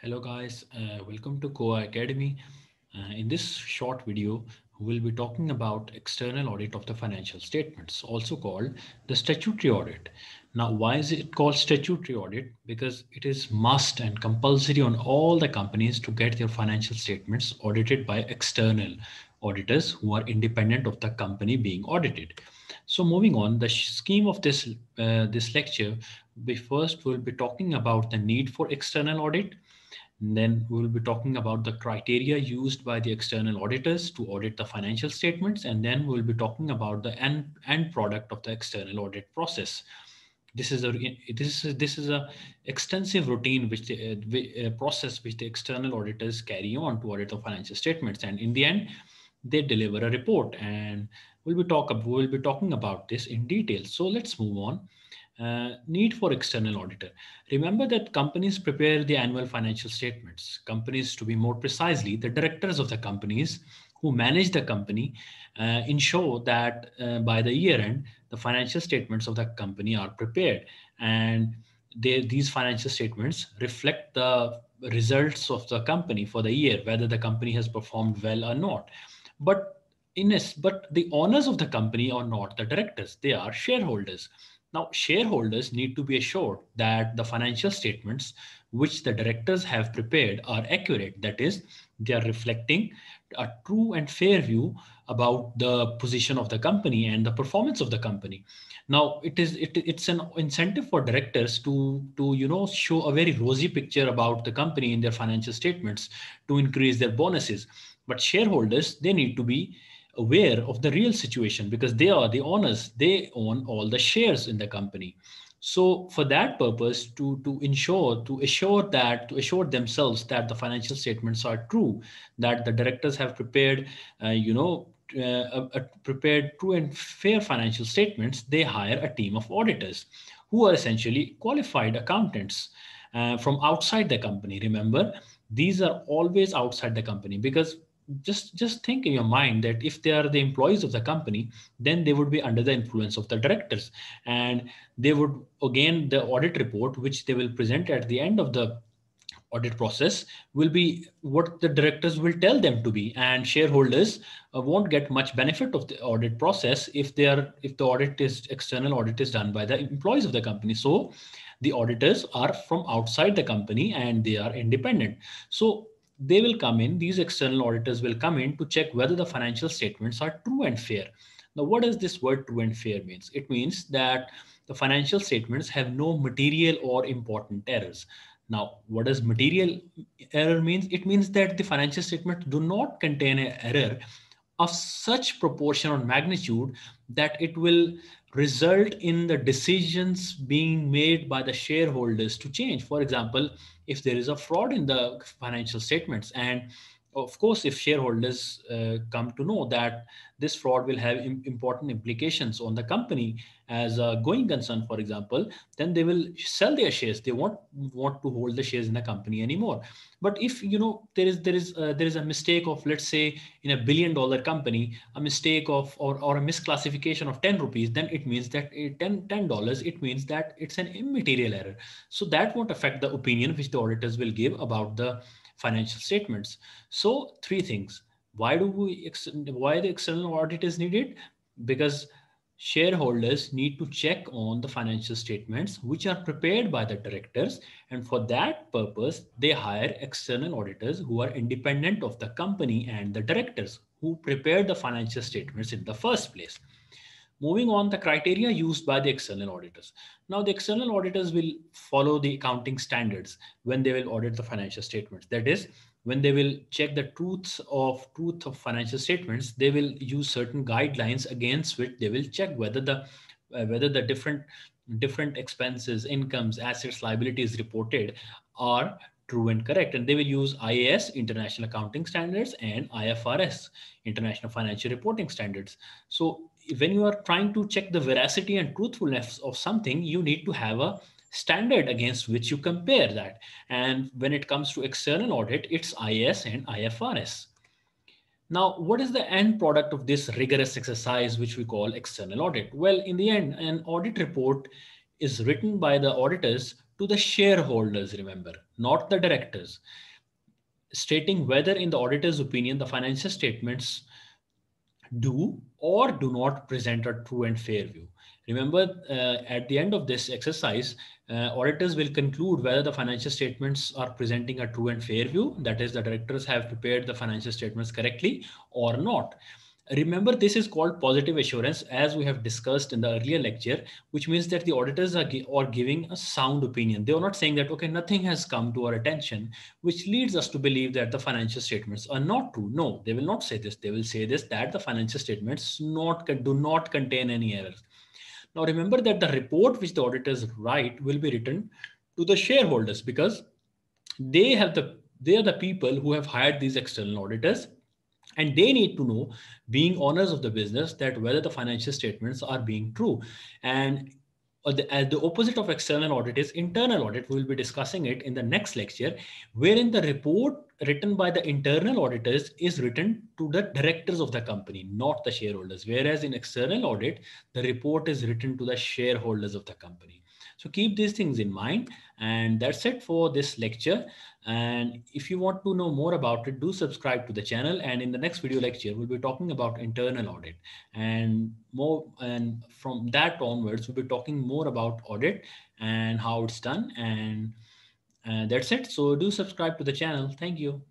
Hello guys, welcome to Koa Academy. In this short video, we'll be talking about external audit of the financial statements, also called the statutory audit. Now, why is it called statutory audit? Because it is must and compulsory on all the companies to get their financial statements audited by external auditors who are independent of the company being audited. So moving on, the scheme of this lecture, we first will be talking about the need for external audit. Then we will be talking about the criteria used by the external auditors to audit the financial statements. And then we'll be talking about the end product of the external audit process. This is a extensive routine which process which the external auditors carry on to audit the financial statements, and in the end they deliver a report. And we'll be talking about this in detail. So let's move on. Need for external auditor. Remember that companies prepare the annual financial statements. Companies, to be more precisely, the directors of the companies who manage the company, ensure that by the year end, the financial statements of the company are prepared. And these financial statements reflect the results of the company for the year, whether the company has performed well or not. But but the owners of the company are not the directors, they are shareholders. Now, shareholders need to be assured that the financial statements which the directors have prepared are accurate. That is, they are reflecting a true and fair view about the position of the company and the performance of the company. Now, it's an incentive for directors to show a very rosy picture about the company in their financial statements to increase their bonuses. But shareholders, they need to be aware of the real situation because they are the owners. They own all the shares in the company. So for that purpose, to assure themselves that the financial statements are true, that the directors have prepared prepared true and fair financial statements, they hire a team of auditors who are essentially qualified accountants from outside the company. Remember, these are always outside the company, because just think in your mind that if they are the employees of the company, then they would be under the influence of the directors, and they would, again, the audit report which they will present at the end of the audit process will be what the directors will tell them to be. And shareholders won't get much benefit of the audit process if the external audit is done by the employees of the company. So the auditors are from outside the company and they are independent. So these external auditors will come in to check whether the financial statements are true and fair. Now, what does this word true and fair means? It means that the financial statements have no material or important errors. Now, what does material error means? It means that the financial statements do not contain an error of such proportion or magnitude that it will result in the decisions being made by the shareholders to change. For example, if there is a fraud in the financial statements, and of course, if shareholders come to know that this fraud will have important implications on the company as a going concern, for example, then they will sell their shares. They won't want to hold the shares in the company anymore. But if there is a mistake of, let's say, in $1 billion company, a mistake of or a misclassification of 10 rupees, then it means that $10, it means that it's an immaterial error. So that won't affect the opinion which the auditors will give about the financial statements. So three things. Why the external audit is needed? Because shareholders need to check on the financial statements which are prepared by the directors, and for that purpose they hire external auditors who are independent of the company and the directors who prepared the financial statements in the first place. Moving on, the criteria used by the external auditors. Now, the external auditors will follow the accounting standards when they will audit the financial statements. That is, when they will check the truth of financial statements, they will use certain guidelines against which they will check whether the different expenses, incomes, assets, liabilities reported are true and correct. And they will use IAS, International Accounting Standards, and IFRS, International Financial Reporting Standards. So when you are trying to check the veracity and truthfulness of something, you need to have a standard against which you compare that. And when it comes to external audit, it's IAS and IFRS. Now, what is the end product of this rigorous exercise, which we call external audit? Well, in the end, an audit report is written by the auditors to the shareholders, remember, not the directors, stating whether, in the auditor's opinion, the financial statements do or do not present a true and fair view. Remember, at the end of this exercise, auditors will conclude whether the financial statements are presenting a true and fair view, that is, the directors have prepared the financial statements correctly or not. Remember, this is called positive assurance, as we have discussed in the earlier lecture, which means that the auditors are giving a sound opinion. They are not saying that, okay, nothing has come to our attention, which leads us to believe that the financial statements are not true. No, they will not say this. They will say this, that the financial statements do not contain any errors. Now, remember that the report which the auditors write will be written to the shareholders, because they are the people who have hired these external auditors, and they need to know, being owners of the business, that whether the financial statements are being true. And as the opposite of external audit is internal audit. We will be discussing it in the next lecture, wherein the report written by the internal auditors is written to the directors of the company, not the shareholders, whereas in external audit the report is written to the shareholders of the company. So keep these things in mind. And that's it for this lecture. And if you want to know more about it, do subscribe to the channel. And in the next video lecture, we'll be talking about internal audit and more. And from that onwards, we'll be talking more about audit and how it's done. And that's it. So do subscribe to the channel. Thank you.